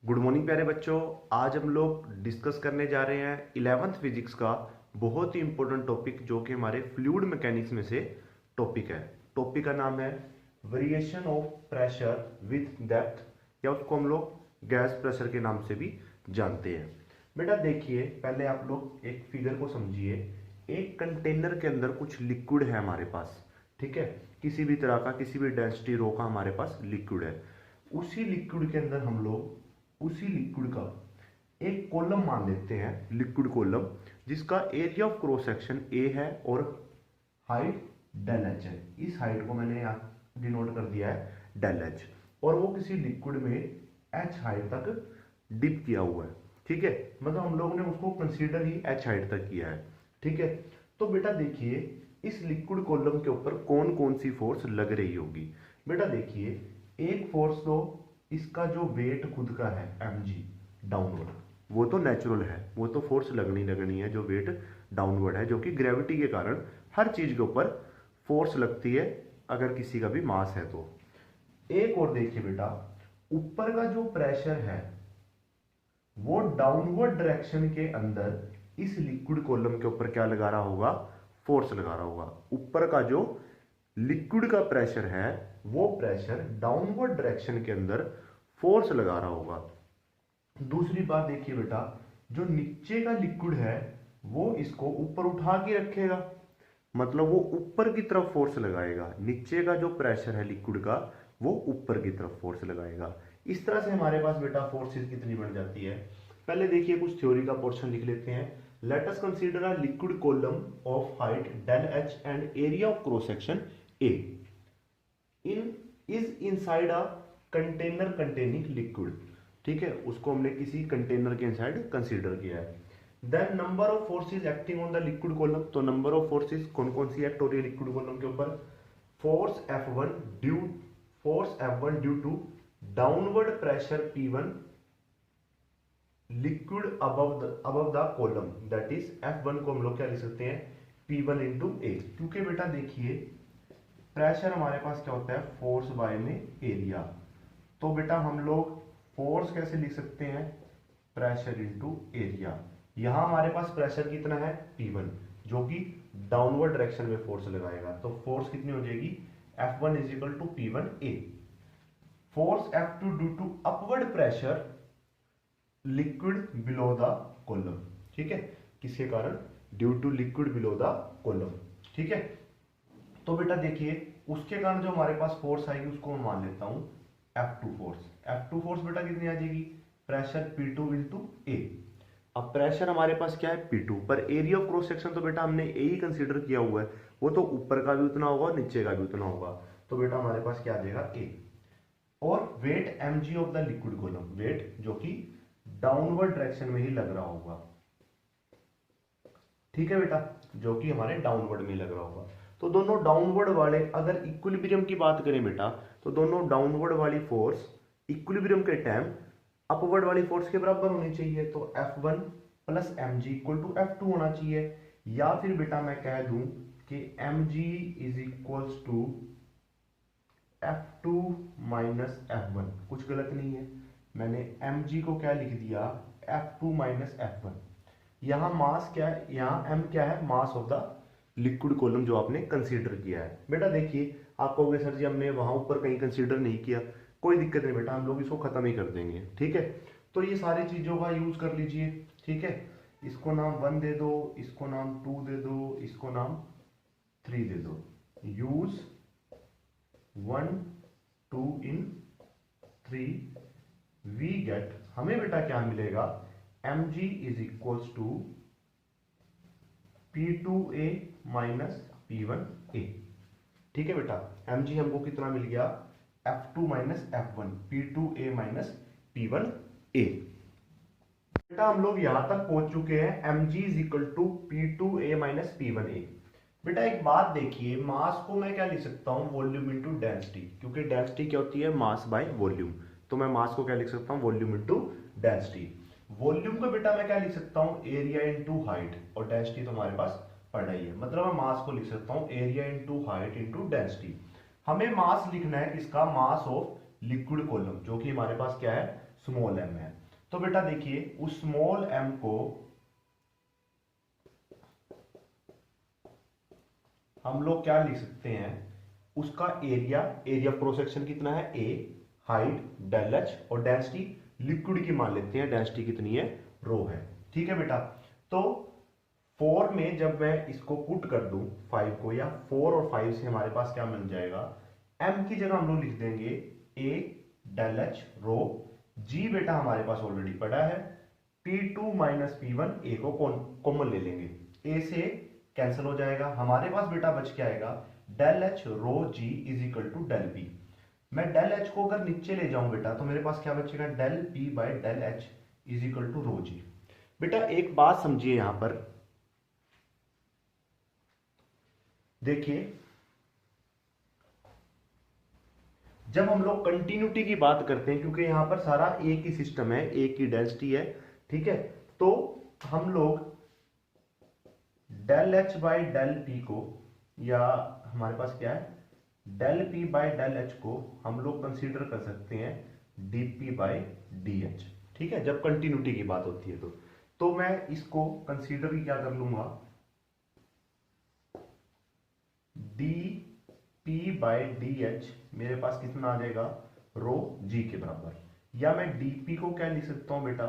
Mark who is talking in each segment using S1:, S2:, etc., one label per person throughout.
S1: Good morning प्यारे बच्चों। आज हम लोग डिस्कस करने जा रहे हैं 11th फिजिक्स का बहुत ही इंपॉर्टेंट टॉपिक जो कि हमारे फ्लूइड मैकेनिक्स में से टॉपिक है। टॉपिक का नाम है variation of pressure with depth, या उसको हम लोग गैस प्रेशर के नाम से भी जानते हैं। बेटा देखिए, पहले आप लोग एक फिगर को समझिए। एक कंटेनर के अंदर कुछ लिक्विड है हमारे पास, ठीक है। किसी भी तरह का, किसी भी डेंसिटी रो का हमारे पास लिक्विड है। उसी लिक्विड के अंदर हम लोग उसी लिक्विड का एक कॉलम मान लेते हैं, लिक्विड कॉलम, जिसका एरिया ऑफ क्रॉस सेक्शन ए है और हाइट डेल एच है। इस हाइट को मैंने यहाँ डिनोट कर दिया है डेल एच, और वो किसी लिक्विड में एच हाइट तक डिप किया हुआ है, ठीक है। मतलब हम लोगों ने उसको कंसीडर ही एच हाइट तक किया है, ठीक है। तो बेटा देखिए, इस लिक्विड कॉलम के ऊपर कौन कौन सी फोर्स लग रही होगी। बेटा देखिए, एक फोर्स तो इसका जो वेट खुद का है mg डाउनवर्ड, वो तो नेचुरल है, वो तो फोर्स लगनी है। जो वेट डाउनवर्ड है, जो कि ग्रेविटी के कारण हर चीज के ऊपर फोर्स लगती है अगर किसी का भी मास है तो। एक और देखिए बेटा, ऊपर का जो प्रेशर है वो डाउनवर्ड डायरेक्शन के अंदर इस लिक्विड कॉलम के ऊपर क्या लगा रहा होगा, फोर्स लगा रहा होगा। ऊपर का जो लिक्विड का प्रेशर है वो प्रेशर डाउनवर्ड डायरेक्शन के अंदर फोर्स लगा रहा होगा। दूसरी बात देखिए बेटा, जो नीचे का लिक्विड है वो इसको ऊपर उठा के रखेगा, मतलब वो ऊपर की तरफ फोर्स लगाएगा। नीचे का जो प्रेशर है लिक्विड का वो ऊपर की तरफ फोर्स लगाएगा। इस तरह से हमारे पास बेटा फोर्सेस कितनी बन जाती है। पहले देखिए कुछ थ्योरी का पोर्शन लिख लेते हैं। Let us consider a liquid column of height del H and area of cross section A is inside a container containing liquid, ठीक है। उसको हमने किसी कंटेनर के इनसाइड कंसीडर किया है। Then number of forces acting on the liquid column, तो number of forces कौन कौन सी एक्ट हो रही है लिक्विड कॉलम के ऊपर। Force F1 due to downward pressure P1 liquid above the column, that is F1 को हम लोग क्या लिख सकते हैं, P1 इंटू ए। क्योंकि बेटा देखिए, प्रेशर हमारे पास क्या होता है, फोर्स बाय में एरिया। तो बेटा हम लोग फोर्स कैसे लिख सकते हैं, प्रेशर इंटू एरिया। यहां हमारे पास प्रेशर कितना है, P1, जो कि डाउनवर्ड डायरेक्शन में फोर्स लगाएगा। तो फोर्स कितनी हो जाएगी, F1 is equal to P1A। Force F2 due to upward pressure liquid below the column, ठीक है। किसके कारण, due to liquid below the column, ठीक है। तो बेटा देखिए, उसके कारण जो हमारे पास फोर्स आएगी उसको मैं मान लेता हूं F2 फोर्स। F2 फोर्स बेटा कितनी आ जाएगी, प्रेशर P2 इंटू ए। अब प्रेशर हमारे पास क्या है, P2, पर एरिया ऑफ क्रॉस सेक्शन तो बेटा हमने ए ही कंसीडर किया हुआ है, वो तो ऊपर का भी उतना होगा और नीचे का भी उतना होगा। तो बेटा हमारे पास क्या आ जाएगा, ए। और weight mg of the liquid column, weight जो कि डाउनवर्ड डायरेक्शन में ही लग रहा होगा, ठीक है बेटा, जो कि हमारे डाउनवर्ड में लग रहा होगा। तो दोनों डाउनवर्ड वाले, अगर इक्विलिब्रियम की बात करें बेटा, तो दोनों डाउनवर्ड वाली फोर्स इक्विलिब्रियम के टाइम अपवर्ड वाली फोर्स के बराबर होनी चाहिए। तो F1 plus mg equal to F2 होना चाहिए। या फिर बेटा मैं कह दूं कि mg is equals to F2 minus F1। कुछ गलत नहीं है, मैंने mg को क्या लिख दिया, F2 माइनस F1। यहां मास क्या है, यहां m क्या है, mass of the liquid column जो आपने कंसीडर किया है। बेटा देखिए, आप कहोगे सर जी हमने वहां ऊपर कहीं कंसीडर नहीं किया, कोई दिक्कत नहीं बेटा, हम लोग इसको खत्म ही कर देंगे, ठीक है। तो ये सारी चीजों का यूज कर लीजिए, ठीक है। इसको नाम 1 दे दो, इसको नाम 2 दे दो, इसको नाम 3 दे दो। यूज 1 2 इन 3, वी गेट, हमें बेटा क्या मिलेगा, mg is equals to P2A minus P1A, ठीक है बेटा। mg हमको कितना मिल गया, F2 minus F1, P2A minus P1A। बेटा हम लोग यहां तक पहुंच चुके हैं, mg is equal to P2A minus P1A। बेटा एक बात देखिए, मास को मैं क्या लिख सकता हूं, वॉल्यूम इंटू डेंसिटी, क्योंकि डेंसिटी क्या होती है, मास बाय वॉल्यूम। तो मैं मास को क्या लिख सकता हूं, वॉल्यूम इंटू डेंसिटी। वॉल्यूम को बेटा मैं क्या लिख सकता हूं, एरिया इंटू हाइट, और डेंसिटी तो हमारे पास पढ़ा ही है। मतलब मैं मास को लिख सकता हूं area into height into density. हमें मास लिखना है किसका, मास ऑफ लिक्विड कॉलम, जो कि हमारे पास क्या है, स्मॉल m है। तो बेटा देखिए उस स्मॉल m को हम लोग क्या लिख सकते हैं, उसका area, area of cross section कितना है a, हाइट डेल एच, और डेंसिटी लिक्विड की मान लेते हैं, डेंसिटी कितनी है, रो है। ठीक है बेटा, तो 4 में जब मैं इसको पुट कर दूं 5 को, या 4 और 5 से हमारे पास क्या मिल जाएगा, m की जगह हम लोग लिख देंगे a del H rho, g बेटा हमारे पास ऑलरेडी पड़ा है, P2 माइनस P1, a को कॉमन ले लेंगे, a से कैंसिल हो जाएगा, हमारे पास बेटा बच के आएगा del H rho g is equal to del P. मैं डेल एच को अगर नीचे ले जाऊं बेटा तो मेरे पास क्या बचेगा, del P by del H is equal to rho G. बेटा एक बात समझिए यहां पर, देखिए जब हम लोग कंटिन्यूटी की बात करते हैं, क्योंकि यहां पर सारा एक ही सिस्टम है, एक ही डेंसिटी है, ठीक है, तो हम लोग del H by del P को, या हमारे पास क्या है del P by del H को हम लोग कंसीडर कर सकते हैं डीपी बाई डी एच। ठीक है, जब कंटिन्यूटी की बात होती है तो मैं इसको कंसीडर ही क्या कर लूंगा, D P by D H मेरे पास कितना आ जाएगा, रो जी के बराबर, या मैं डीपी को क्या लिख सकता हूं बेटा,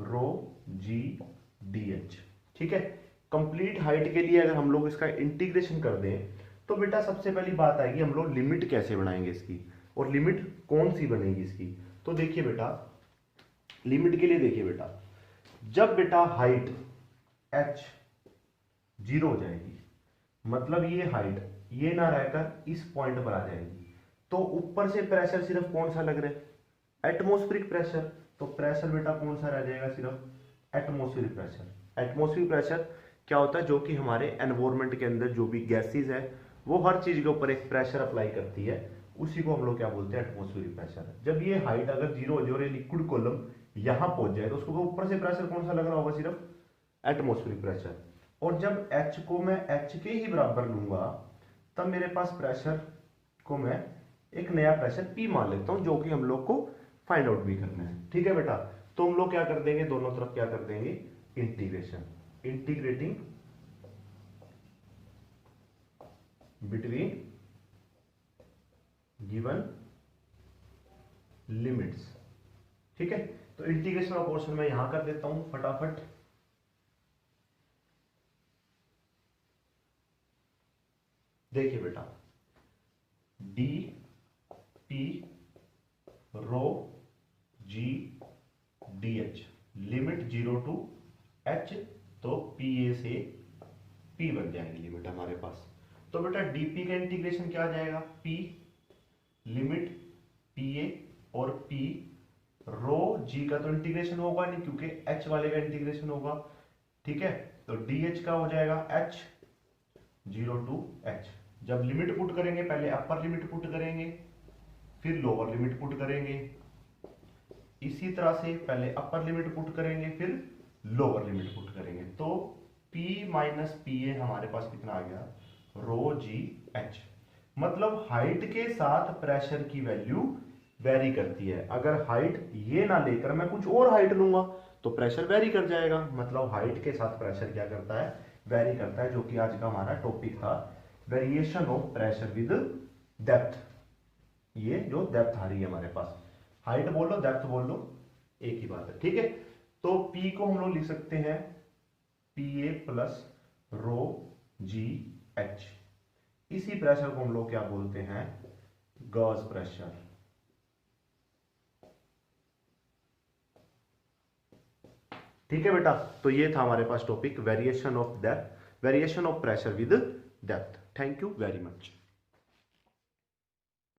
S1: रो जी डी एच। ठीक है, कंप्लीट हाइट के लिए अगर हम लोग इसका इंटीग्रेशन कर दें तो बेटा सबसे पहली बात आएगी हम लोग लिमिट कैसे बनाएंगे इसकी, और लिमिट कौन सी बनेगी इसकी। तो देखिए बेटा लिमिट के लिए देखिए बेटा, जब बेटा हाइट h 0 हो जाएगी, मतलब ये हाइट ये ना रहकर इस पॉइंट पर आ जाएगी, तो ऊपर से प्रेशर सिर्फ कौन सा लग रहा है, एटमॉस्फेरिक प्रेशर, तो प्रेशर बेटा कौन सा रह जाएगा, सिर्फ एटमॉस्फेरिक प्रेशर। एटमॉस्फेरिक प्रेशर क्या होता है, जो कि हमारे एनवायरनमेंट के अंदर जो भी गैसेज है वो हर चीज के ऊपर एक प्रेशर अप्लाई करती है, उसी को हम लोग क्या बोलते हैं, एटमॉस्फेरिक प्रेशर। जब ये हाइट अगर 0 हो जाए और ये लिक्विड कॉलम यहां पहुंच जाए तो उसको ऊपर से प्रेशर कौन सा लग रहा होगा, सिर्फ एटमॉस्फेरिक प्रेशर। और जब h को मैं h के ही बराबर लूंगा तब मेरे पास प्रेशर को मैं एक नया प्रेशर P मान लेता हूं, जो कि हम लोग को फाइंड आउट भी करना है। ठीक है बेटा, तो हम लोग क्या कर देंगे, दोनों तरफ क्या कर देंगे, integration, integrating between given limits. ठीक है, तो इंटीग्रेशन का पोर्शन मैं यहां कर देता हूं फटाफट। देखिए बेटा D P rho G D H, limit 0 to h, तो पी ए से p बन जाएगी लिमिट हमारे पास। तो बेटा डीपी का इंटीग्रेशन क्या आ जाएगा, p लिमिट पी ए और p रो g का तो इंटीग्रेशन होगा नहीं क्योंकि h वाले का इंटीग्रेशन होगा। ठीक है, तो dh का हो जाएगा h 0 टू h। जब लिमिट पुट करेंगे पहले अपर लिमिट पुट करेंगे फिर लोअर लिमिट पुट करेंगे, इसी तरह से पहले अपर लिमिट पुट करेंगे फिर लोअर लिमिट पुट करेंगे, तो P माइनस पी ए हमारे पास कितना आ गया, रो जी एच। मतलब हाइट के साथ प्रेशर की वैल्यू वेरी करती है, अगर हाइट ये ना लेकर मैं कुछ और हाइट लूंगा तो प्रेशर वेरी कर जाएगा। मतलब हाइट के साथ प्रेशर क्या करता है, वेरी करता है, जो कि आज का हमारा टॉपिक था, variation of pressure with depth. ये जो डेप्थ आ रही है हमारे पास, हाइट बोल लो डेप्थ बोल लो एक ही बात है। ठीक है, तो P को हम लोग लिख सकते हैं P A plus row ji H. इसी प्रेशर को हम लोग क्या बोलते हैं, गॉस प्रेशर। ठीक है बेटा, तो ये था हमारे पास topic variation of depth, variation of pressure with depth. Thank you very much.